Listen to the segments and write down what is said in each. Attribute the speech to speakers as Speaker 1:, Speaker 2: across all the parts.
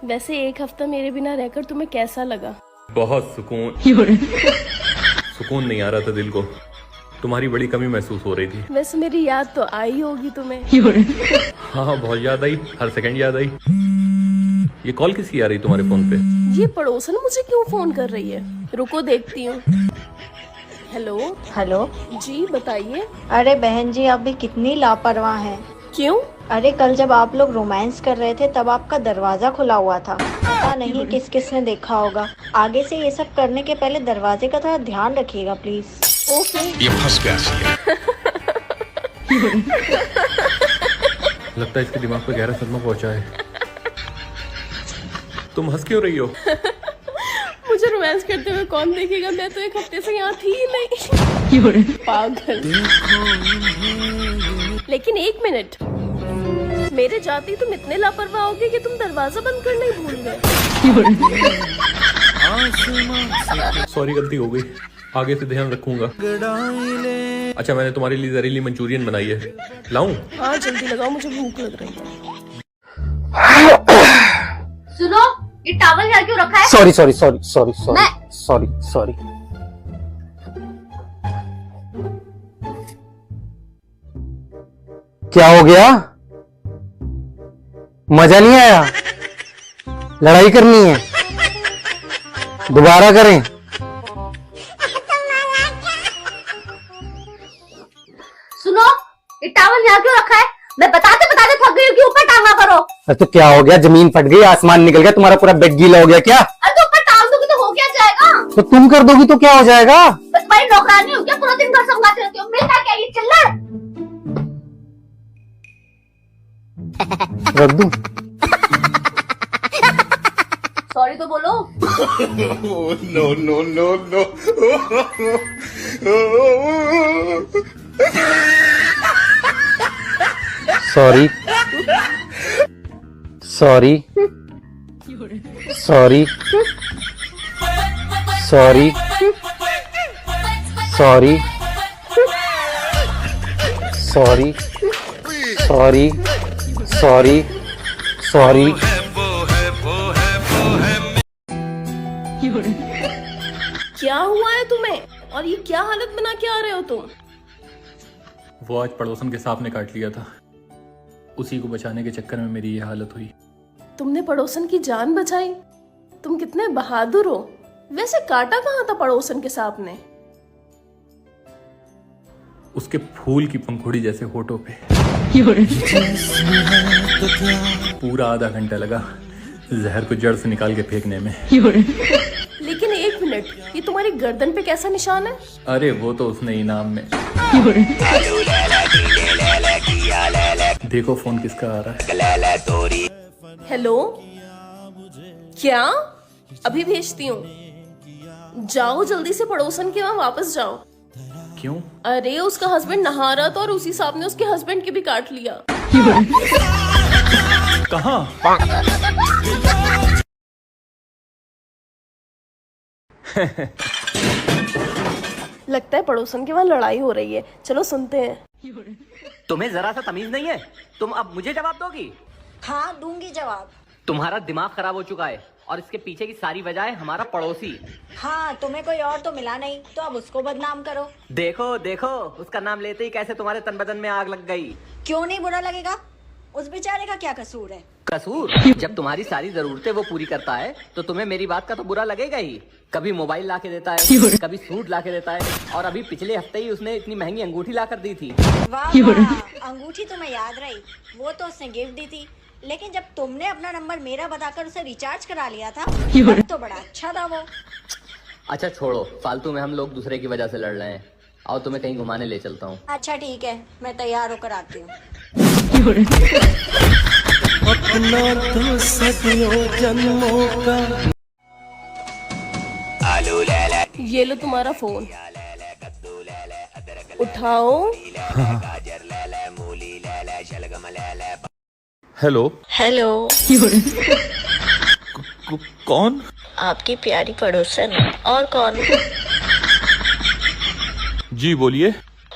Speaker 1: वैसे एक हफ्ता मेरे बिना रहकर तुम्हें कैसा लगा?
Speaker 2: बहुत सुकून सुकून नहीं आ रहा था दिल को। तुम्हारी बड़ी कमी महसूस हो रही थी।
Speaker 1: वैसे मेरी याद तो आई होगी तुम्हें।
Speaker 2: हाँ बहुत याद आई, हर सेकंड याद आई। ये कॉल किसकी आ रही तुम्हारे फोन पे?
Speaker 1: ये पड़ोसन मुझे क्यों फोन कर रही है? रुको देखती हूँ। हेलो।
Speaker 3: हेलो।
Speaker 1: जी बताइए।
Speaker 3: अरे बहन जी, आप भी कितनी लापरवाह हैं।
Speaker 1: क्यों?
Speaker 3: अरे कल जब आप लोग रोमांस कर रहे थे तब आपका दरवाजा खुला हुआ था। पता नहीं किस किस ने देखा होगा। आगे से ये सब करने के पहले दरवाजे का थोड़ा ध्यान रखिएगा प्लीज।
Speaker 1: ओके।
Speaker 4: ये फंस गया सी है।
Speaker 2: लगता है इसके दिमाग पे गहरा सदमा पहुंचा है। तुम हंस क्यों रही हो?
Speaker 1: मुझे रोमांस करते हुए कौन देखेगा? मैं तो एक हफ्ते से यहाँ थी ही नहीं। पागल। लेकिन एक मिनट, मेरे जाते ही तुम इतने लापरवाह हो गए कि तुम दरवाजा बंद करना ही भूल गए।
Speaker 2: सॉरी, गलती हो गई, आगे से ध्यान रखूंगा। अच्छा, मैंने तुम्हारे लिए जहरीली मंचूरियन बनाई है, लाऊं?
Speaker 1: हाँ जल्दी लगाओ, मुझे भूख लग रही है।
Speaker 5: सुनो, ये टॉवल यहाँ क्यों रखा है?
Speaker 6: Sorry sorry sorry sorry sorry sorry sorry. क्या हो गया? मजा नहीं आया? लड़ाई करनी है? दोबारा करें?
Speaker 5: सुनो, ये टॉवल यहाँ क्यों रखा है? मैं बताते बताते थक गई हूँ कि ऊपर टांगा करो।
Speaker 6: अरे तो क्या हो गया? जमीन फट गई, आसमान निकल गया, तुम्हारा पूरा बेड गीला हो गया क्या?
Speaker 5: अरे तो ऊपर टांग दूंगी तो हो क्या जाएगा?
Speaker 6: तो तुम कर दोगी तो क्या हो जाएगा?
Speaker 5: मैं तुम्हारी नौकरानी हूँ क्या? पूरा दिन घर संभालती रहती हूँ। मिलता क्या ये चिल्लड़?
Speaker 6: रख दूं?
Speaker 5: सॉरी तो बोलो।
Speaker 4: No no no no.
Speaker 6: Sorry sorry sorry sorry sorry sorry sorry sorry sorry.
Speaker 1: क्या हुआ है तुम्हें? और ये क्या हालत बना के आ रहे हो तुम?
Speaker 2: वो आज पड़ोसन के सांप ने काट लिया था, उसी को बचाने के चक्कर में मेरी ये हालत हुई।
Speaker 1: तुमने पड़ोसन की जान बचाई? तुम कितने बहादुर हो। वैसे काटा कहाँ था पड़ोसन के सांप ने?
Speaker 2: उसके फूल की पंखुड़ी जैसे होठों पे। पूरा आधा घंटा लगा जहर को जड़ से निकाल के फेंकने में।
Speaker 1: लेकिन एक मिनट, ये तुम्हारी गर्दन पे कैसा निशान है?
Speaker 2: अरे वो तो उसने इनाम में। देखो फोन किसका आ रहा है।
Speaker 1: हेलो। क्या? अभी भेजती हूँ। जाओ जल्दी से पड़ोसन के वहाँ वापस जाओ।
Speaker 2: क्यों?
Speaker 1: अरे उसका हस्बैंड नहा रहा था और उसी सांप ने उसके हस्बैंड की भी काट लिया।
Speaker 2: कहाँ?
Speaker 1: लगता है पड़ोसन के वहाँ लड़ाई हो रही है, चलो सुनते हैं।
Speaker 7: तुम्हें जरा सा तमीज नहीं है? तुम अब मुझे जवाब दोगी?
Speaker 3: हाँ दूंगी जवाब।
Speaker 7: तुम्हारा दिमाग खराब हो चुका है और इसके पीछे की सारी वजह है हमारा पड़ोसी।
Speaker 3: हाँ, तुम्हें कोई और तो मिला नहीं तो अब उसको बदनाम करो।
Speaker 7: देखो देखो, उसका नाम लेते ही कैसे तुम्हारे तन बदन में आग लग गई।
Speaker 3: क्यों नहीं बुरा लगेगा? उस बेचारे का क्या कसूर है?
Speaker 7: कसूर? जब तुम्हारी सारी जरूरतें वो पूरी करता है तो तुम्हें मेरी बात का तो बुरा लगेगा ही। कभी मोबाइल ला के देता है, कभी सूट ला के देता है, और अभी पिछले हफ्ते ही उसने इतनी महंगी अंगूठी ला कर दी थी।
Speaker 3: वाह वाह, अंगूठी तुम्हें याद रही। वो तो उसने गिफ्ट दी थी, लेकिन जब तुमने अपना नंबर मेरा बताकर उसे रिचार्ज करा लिया था तब तो बड़ा अच्छा था वो।
Speaker 7: अच्छा छोड़ो, फालतू में हम लोग दूसरे की वजह से लड़ रहे हैं। आओ तुम्हें कहीं घुमाने ले चलता हूँ।
Speaker 3: अच्छा ठीक है, मैं तैयार होकर आती हूँ।
Speaker 8: अपना तो सदियों जन्मों का।
Speaker 1: ये लो तुम्हारा फोन, उठाओ।
Speaker 2: हेलो।
Speaker 3: हेलो।
Speaker 2: कौन?
Speaker 3: आपकी प्यारी पड़ोसन। और कौन?
Speaker 2: जी बोलिए।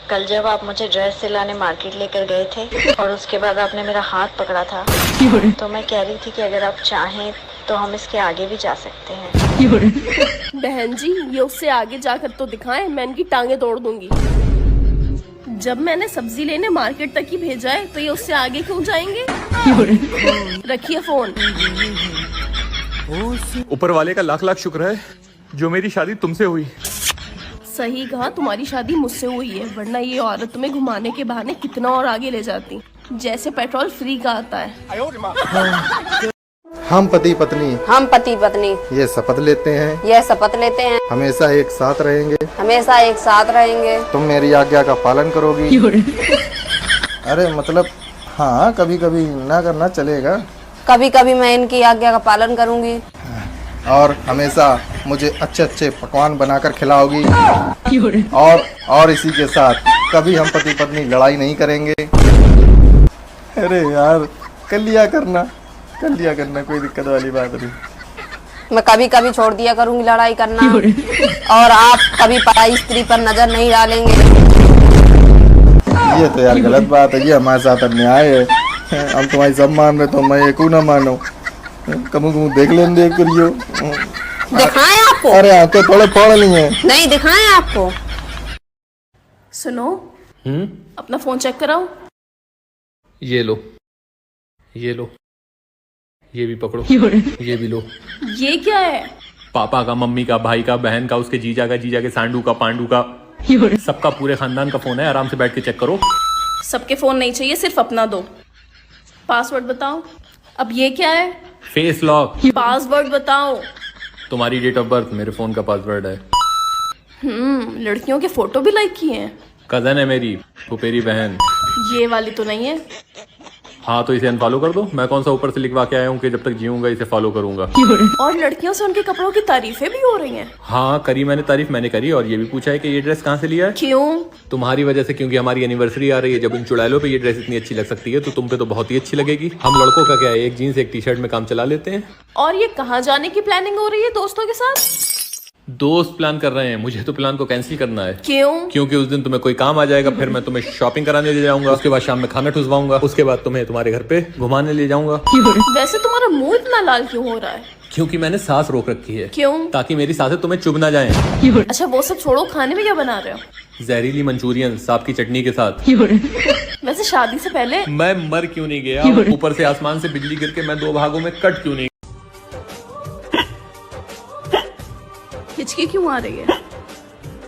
Speaker 3: कल जब आप मुझे ड्रेस सिलाने मार्केट लेकर गए थे और उसके बाद आपने मेरा हाथ पकड़ा था, तो मैं कह रही थी कि अगर आप चाहें तो हम इसके आगे भी जा सकते हैं।
Speaker 1: बहन जी, ये उससे आगे जाकर तो दिखाएं, मैं इनकी टांगे तोड़ दूंगी। जब मैंने सब्जी लेने मार्केट तक ही भेजा है तो ये उससे आगे क्यों जाएंगे? रखिए फोन।
Speaker 2: ऊपर वाले का लाख लाख शुक्र है जो मेरी शादी तुमसे हुई।
Speaker 1: सही कहा, तुम्हारी शादी मुझसे हुई है, वरना ये औरत तुम्हें घुमाने के बहाने कितना और आगे ले जाती, जैसे पेट्रोल फ्री का आता है।
Speaker 9: हम पति पत्नी ये शपथ लेते हैं हमेशा एक साथ रहेंगे। तुम मेरी आज्ञा का पालन करोगी। अरे मतलब हाँ, कभी कभी ना करना चलेगा।
Speaker 5: कभी मैं इनकी आज्ञा का पालन करूंगी।
Speaker 9: और हमेशा मुझे अच्छे अच्छे पकवान बनाकर खिलाओगी। और इसी के साथ कभी हम पति पत्नी लड़ाई नहीं करेंगे। अरे यार, कर लिया करना, कोई दिक्कत वाली बात नहीं।
Speaker 5: मैं कभी छोड़ दिया करूंगी लड़ाई करना, और आप कभी पराई स्त्री पर नजर नहीं डालेंगे।
Speaker 9: ये तो यार गलत बात है, ये हमारे साथ अन्याय है। हम तुम्हारी सब मान रहे तो मैं एक ना मानो। कमू देख लें, देख करियो।
Speaker 5: दिखाएं आपको?
Speaker 9: अरे आंखें थोड़े फोड़ ली हैं।
Speaker 5: नहीं, दिखाएं आपको।
Speaker 1: सुनो, अपना फोन चेक कराओ।
Speaker 2: ये लो, ये भी पकड़ो, ये भी लो।
Speaker 1: ये क्या है?
Speaker 2: पापा का, मम्मी का, भाई का, बहन का, उसके जीजा का, सांडू का, पांडू का, सबका, पूरे खानदान का फोन है। आराम से बैठ के चेक करो।
Speaker 1: सबके फोन नहीं चाहिए, सिर्फ अपना दो। पासवर्ड बताओ। अब ये क्या है?
Speaker 2: Face lock.
Speaker 1: पासवर्ड बताओ।
Speaker 2: तुम्हारी डेट ऑफ बर्थ मेरे फोन का पासवर्ड है।
Speaker 1: लड़कियों के फोटो भी लाइक किए हैं।
Speaker 2: कजन है मेरी, फुफेरी बहन।
Speaker 1: ये वाली तो नहीं है।
Speaker 2: हाँ, तो इसे अनफॉलो कर दो। मैं कौन सा ऊपर से लिखवा के आया हूँ कि जब तक जीऊंगा इसे फॉलो करूंगा।
Speaker 1: और लड़कियों से उनके कपड़ों की तारीफें भी हो रही हैं।
Speaker 2: हाँ, करी मैंने तारीफ, मैंने करी। और ये भी पूछा है कि ये ड्रेस कहाँ से लिया है।
Speaker 1: क्यों?
Speaker 2: तुम्हारी वजह से, क्योंकि हमारी एनिवर्सरी आ रही है। जब इन चुड़ैलों पे ये ड्रेस इतनी अच्छी लग सकती है तो तुम पे तो बहुत ही अच्छी लगेगी। हम लड़कों का क्या है, एक जीन्स एक टी शर्ट में काम चला लेते हैं।
Speaker 1: और ये कहाँ जाने की प्लानिंग हो रही है दोस्तों के साथ?
Speaker 2: दोस्त प्लान कर रहे हैं, मुझे तो प्लान को कैंसिल करना है।
Speaker 1: क्यों?
Speaker 2: क्योंकि उस दिन तुम्हें कोई काम आ जाएगा, फिर मैं तुम्हें शॉपिंग कराने ले जाऊंगा, उसके बाद शाम में खाना ठुसवाऊंगा, उसके बाद तुम्हें तुम्हारे घर पे घुमाने ले जाऊंगा।
Speaker 1: वैसे तुम्हारा मुंह इतना लाल क्यों हो रहा है?
Speaker 2: क्योंकि मैंने सांस रोक रखी है।
Speaker 1: क्यों?
Speaker 2: ताकि मेरी सांसें तुम्हें चुभ ना जाएं।
Speaker 1: अच्छा, वो सब छोड़ो, खाने में क्या बना रहे हो?
Speaker 2: जहरीली मंचूरियन सांप की चटनी के साथ।
Speaker 1: वैसे शादी से पहले
Speaker 2: मैं मर क्यों नहीं गया? ऊपर से आसमान से बिजली गिर के मैं 2 भागों में कट क्यों नहीं?
Speaker 1: हिचकी क्यों आ रही है?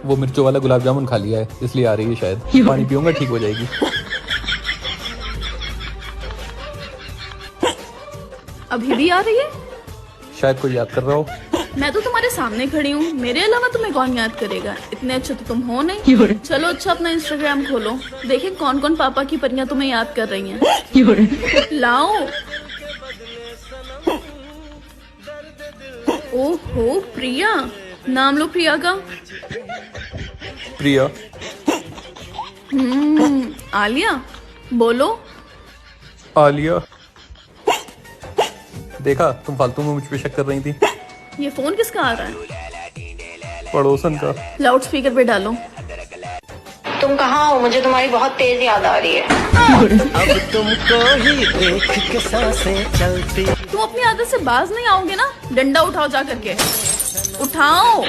Speaker 2: वो मिर्चों वाला गुलाब जामुन खा लिया है, इसलिए आ रही है शायद। पानी पीऊंगा, ठीक हो जाएगी।
Speaker 1: अभी भी आ रही है?
Speaker 2: शायद कोई याद कर रहा हो।
Speaker 1: मैं तो तुम्हारे सामने खड़ी हूँ, मेरे अलावा तुम्हें कौन याद करेगा? इतने अच्छे तो तुम हो नहीं। चलो अच्छा, अपना इंस्टाग्राम खोलो, देखें कौन कौन पापा की परियां तुम्हें याद कर रही हैं। लाओ। ओहो, प्रिया, नाम लो प्रिया का।
Speaker 2: प्रिया।
Speaker 1: आलिया, बोलो।
Speaker 2: आलिया। देखा, तुम फालतू में मुझ पे शक कर रही थी।
Speaker 1: ये फोन किसका आ रहा है?
Speaker 2: पड़ोसन का।
Speaker 1: लाउड स्पीकर पे डालो।
Speaker 3: तुम कहाँ हो? मुझे तुम्हारी बहुत तेज याद आ रही है।
Speaker 8: अब तुमको ही देख के सांसें चलती।
Speaker 1: तुम अपनी आदत से बाज नहीं आओगे ना? डंडा उठाओ जा करके, उठाओ।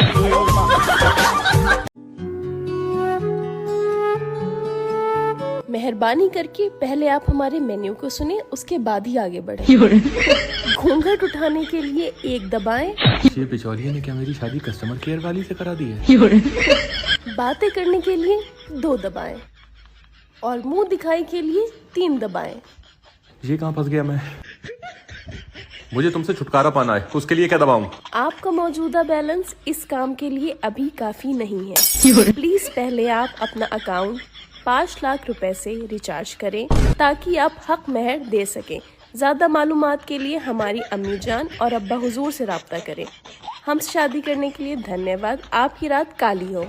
Speaker 1: मेहरबानी करके पहले आप हमारे मेन्यू को सुने, उसके बाद ही आगे बढ़े। घूंघट उठाने के लिए 1 दबाएं।
Speaker 2: ये बिचौलिए ने क्या मेरी शादी कस्टमर केयर वाली से करा दी है?
Speaker 1: बातें करने के लिए 2 दबाएं और मुंह दिखाई के लिए 3 दबाएं।
Speaker 2: ये कहाँ फंस गया मैं? मुझे तुमसे छुटकारा पाना है, उसके लिए क्या दबाऊं?
Speaker 1: आपका मौजूदा बैलेंस इस काम के लिए अभी काफी नहीं है। प्लीज पहले आप अपना अकाउंट 5 लाख रुपए से रिचार्ज करें ताकि आप हक महर दे सकें। ज्यादा मालूमात के लिए हमारी अम्मी जान और अब्बा हुजूर से राब्ता करें। हमसे शादी करने के लिए धन्यवाद। आपकी रात काली हो।